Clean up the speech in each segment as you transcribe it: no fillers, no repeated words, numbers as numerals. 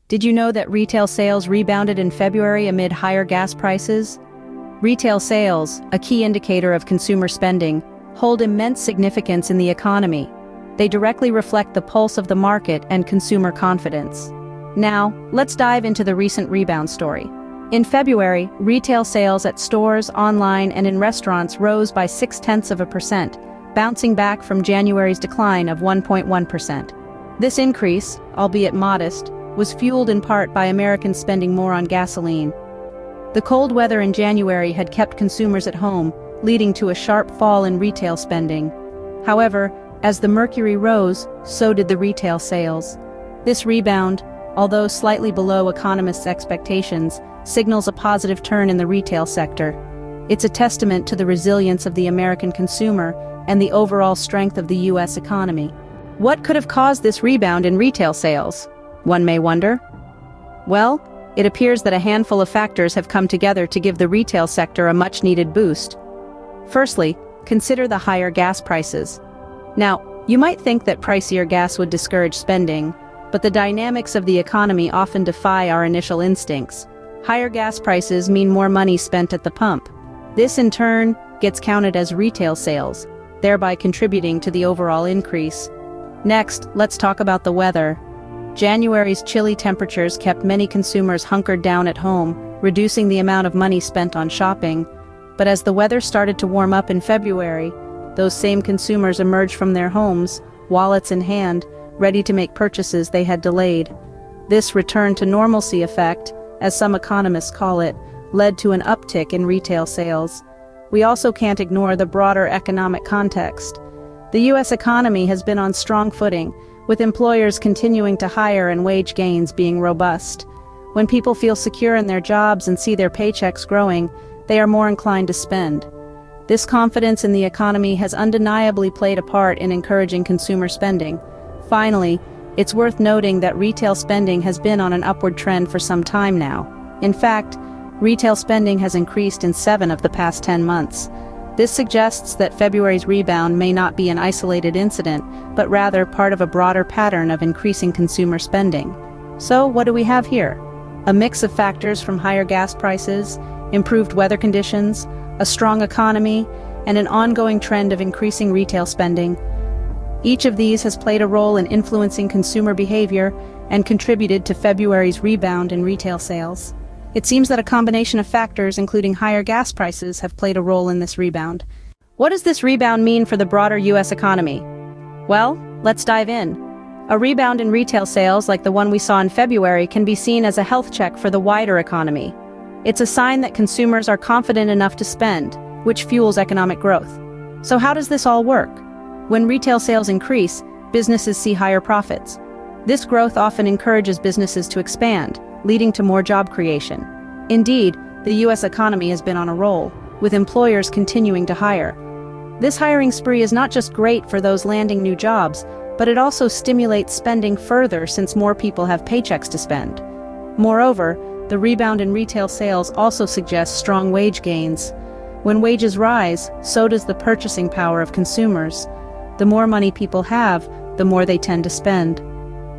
Did you know that retail sales rebounded in February amid higher gas prices? Retail sales, a key indicator of consumer spending, hold immense significance in the economy. They directly reflect the pulse of the market and consumer confidence. Now, let's dive into the recent rebound story. In February, retail sales at stores, online, and in restaurants rose by 0.6%, bouncing back from January's decline of 1.1%. This increase, albeit modest, was fueled in part by Americans spending more on gasoline. The cold weather in January had kept consumers at home, leading to a sharp fall in retail spending. However, as the mercury rose, so did the retail sales. This rebound, although slightly below economists' expectations, signals a positive turn in the retail sector. It's a testament to the resilience of the American consumer and the overall strength of the U.S. economy. What could have caused this rebound in retail sales? One may wonder. Well, it appears that a handful of factors have come together to give the retail sector a much-needed boost. Firstly, consider the higher gas prices. Now, you might think that pricier gas would discourage spending, but the dynamics of the economy often defy our initial instincts. Higher gas prices mean more money spent at the pump. This, in turn, gets counted as retail sales, thereby contributing to the overall increase. Next, let's talk about the weather. January's chilly temperatures kept many consumers hunkered down at home, reducing the amount of money spent on shopping. But as the weather started to warm up in February, those same consumers emerged from their homes, wallets in hand, ready to make purchases they had delayed. This return to normalcy effect, as some economists call it, led to an uptick in retail sales. We also can't ignore the broader economic context. The U.S. economy has been on strong footing, with employers continuing to hire and wage gains being robust. When people feel secure in their jobs and see their paychecks growing, they are more inclined to spend. This confidence in the economy has undeniably played a part in encouraging consumer spending. Finally, it's worth noting that retail spending has been on an upward trend for some time now. In fact, retail spending has increased in 7 of the past 10 months. This suggests that February's rebound may not be an isolated incident, but rather part of a broader pattern of increasing consumer spending. So, what do we have here? A mix of factors from higher gas prices, improved weather conditions, a strong economy, and an ongoing trend of increasing retail spending. Each of these has played a role in influencing consumer behavior and contributed to February's rebound in retail sales. It seems that a combination of factors, including higher gas prices, have played a role in this rebound. What does this rebound mean for the broader U.S. economy? Well, let's dive in. A rebound in retail sales like the one we saw in February can be seen as a health check for the wider economy. It's a sign that consumers are confident enough to spend, which fuels economic growth. So how does this all work? When retail sales increase, businesses see higher profits. This growth often encourages businesses to expand, leading to more job creation. Indeed, the U.S. economy has been on a roll, with employers continuing to hire. This hiring spree is not just great for those landing new jobs, but it also stimulates spending further since more people have paychecks to spend. Moreover, the rebound in retail sales also suggests strong wage gains. When wages rise, so does the purchasing power of consumers. The more money people have, the more they tend to spend.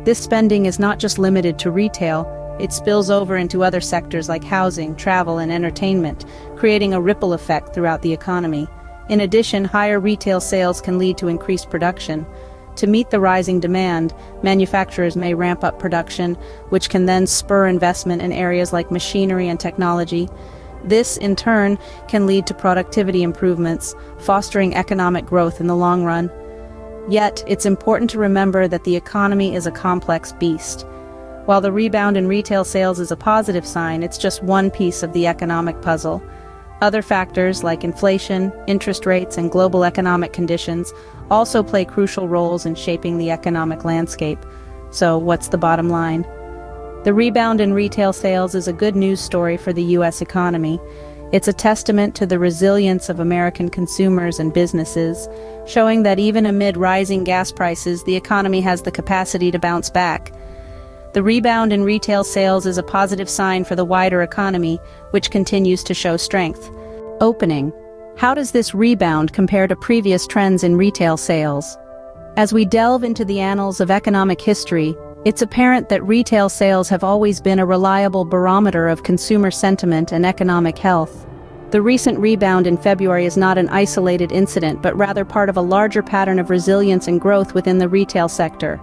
This spending is not just limited to retail, it spills over into other sectors like housing, travel, and entertainment, creating a ripple effect throughout the economy. In addition, higher retail sales can lead to increased production. To meet the rising demand, manufacturers may ramp up production, which can then spur investment in areas like machinery and technology. This, in turn, can lead to productivity improvements, fostering economic growth in the long run. Yet, it's important to remember that the economy is a complex beast. While the rebound in retail sales is a positive sign, it's just one piece of the economic puzzle. Other factors like inflation, interest rates, and global economic conditions also play crucial roles in shaping the economic landscape. So, what's the bottom line? The rebound in retail sales is a good news story for the U.S. economy. It's a testament to the resilience of American consumers and businesses, showing that even amid rising gas prices, the economy has the capacity to bounce back. The rebound in retail sales is a positive sign for the wider economy, which continues to show strength. Opening. How does this rebound compare to previous trends in retail sales? As we delve into the annals of economic history, It's apparent that retail sales have always been a reliable barometer of consumer sentiment and economic health. The recent rebound in February is not an isolated incident but rather part of a larger pattern of resilience and growth within the retail sector.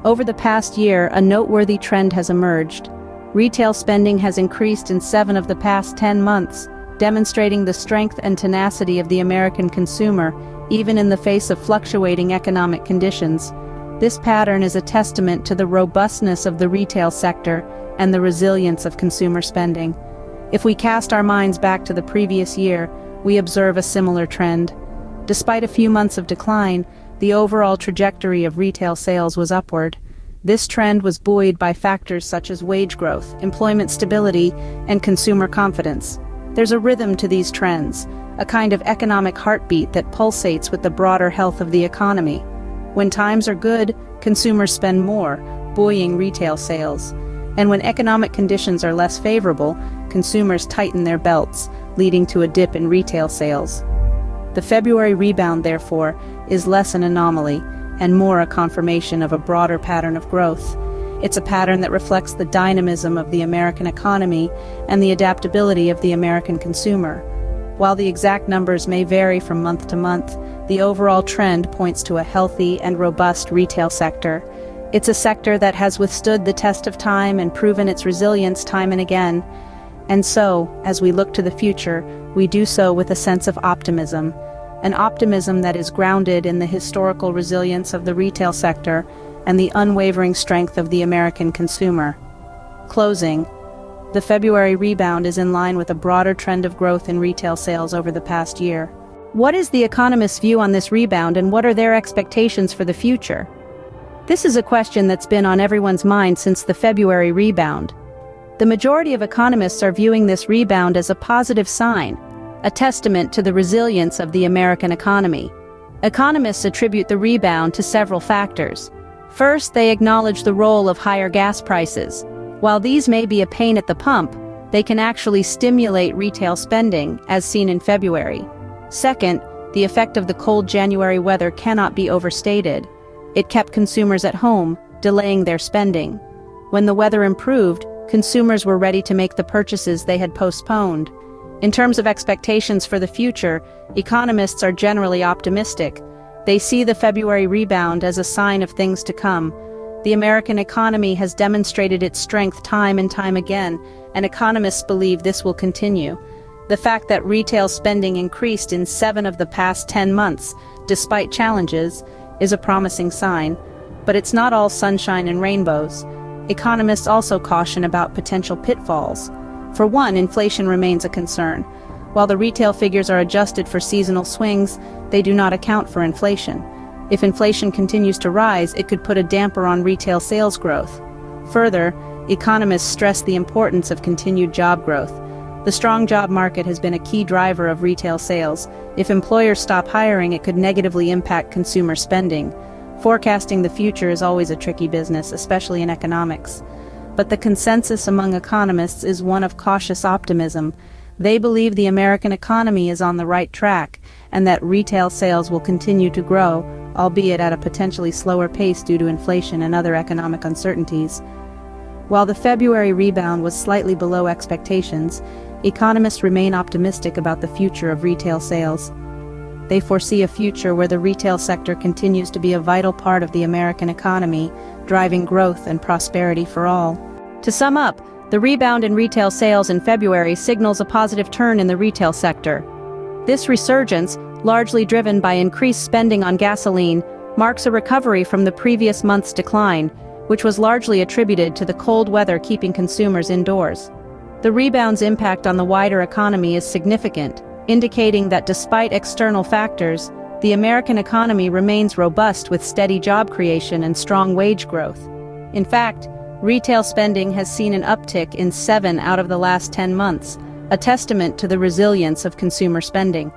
Over the past year, a noteworthy trend has emerged. Retail spending has increased in 7 of the past 10 months, demonstrating the strength and tenacity of the American consumer, even in the face of fluctuating economic conditions. This pattern is a testament to the robustness of the retail sector and the resilience of consumer spending. If we cast our minds back to the previous year, we observe a similar trend. Despite a few months of decline, the overall trajectory of retail sales was upward. This trend was buoyed by factors such as wage growth, employment stability, and consumer confidence. There's a rhythm to these trends, a kind of economic heartbeat that pulsates with the broader health of the economy. When times are good, consumers spend more, buoying retail sales. And when economic conditions are less favorable, consumers tighten their belts, leading to a dip in retail sales. The February rebound, therefore, is less an anomaly and more a confirmation of a broader pattern of growth. It's a pattern that reflects the dynamism of the American economy and the adaptability of the American consumer. While the exact numbers may vary from month to month, the overall trend points to a healthy and robust retail sector. It's a sector that has withstood the test of time and proven its resilience time and again. And so, as we look to the future, we do so with a sense of optimism, an optimism that is grounded in the historical resilience of the retail sector and the unwavering strength of the American consumer. Closing. The February rebound is in line with a broader trend of growth in retail sales over the past year. What is the economists' view on this rebound and what are their expectations for the future? This is a question that's been on everyone's mind since the February rebound. The majority of economists are viewing this rebound as a positive sign, a testament to the resilience of the American economy. Economists attribute the rebound to several factors. First, they acknowledge the role of higher gas prices. While these may be a pain at the pump, they can actually stimulate retail spending, as seen in February. Second, the effect of the cold January weather cannot be overstated. It kept consumers at home, delaying their spending. When the weather improved, consumers were ready to make the purchases they had postponed. In terms of expectations for the future, economists are generally optimistic. They see the February rebound as a sign of things to come. The American economy has demonstrated its strength time and time again, and economists believe this will continue. The fact that retail spending increased in 7 of the past 10 months, despite challenges, is a promising sign. But it's not all sunshine and rainbows. Economists also caution about potential pitfalls. For one, inflation remains a concern. While the retail figures are adjusted for seasonal swings, they do not account for inflation. If inflation continues to rise, it could put a damper on retail sales growth. Further, economists stress the importance of continued job growth. The strong job market has been a key driver of retail sales. If employers stop hiring, it could negatively impact consumer spending. Forecasting the future is always a tricky business, especially in economics. But the consensus among economists is one of cautious optimism. They believe the American economy is on the right track, and that retail sales will continue to grow, albeit at a potentially slower pace due to inflation and other economic uncertainties. While the February rebound was slightly below expectations, economists remain optimistic about the future of retail sales. They foresee a future where the retail sector continues to be a vital part of the American economy, driving growth and prosperity for all. To sum up, the rebound in retail sales in February signals a positive turn in the retail sector. This resurgence, largely driven by increased spending on gasoline, marks a recovery from the previous month's decline, which was largely attributed to the cold weather keeping consumers indoors. The rebound's impact on the wider economy is significant, indicating that despite external factors, the American economy remains robust with steady job creation and strong wage growth. In fact, retail spending has seen an uptick in 7 out of the last 10 months, a testament to the resilience of consumer spending.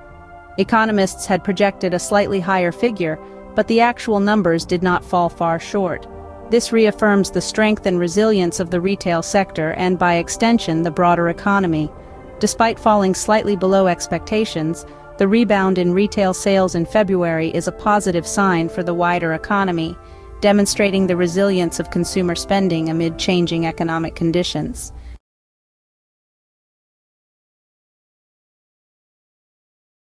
Economists had projected a slightly higher figure, but the actual numbers did not fall far short. This reaffirms the strength and resilience of the retail sector and, by extension, the broader economy. Despite falling slightly below expectations, the rebound in retail sales in February is a positive sign for the wider economy. demonstrating the resilience of consumer spending amid changing economic conditions.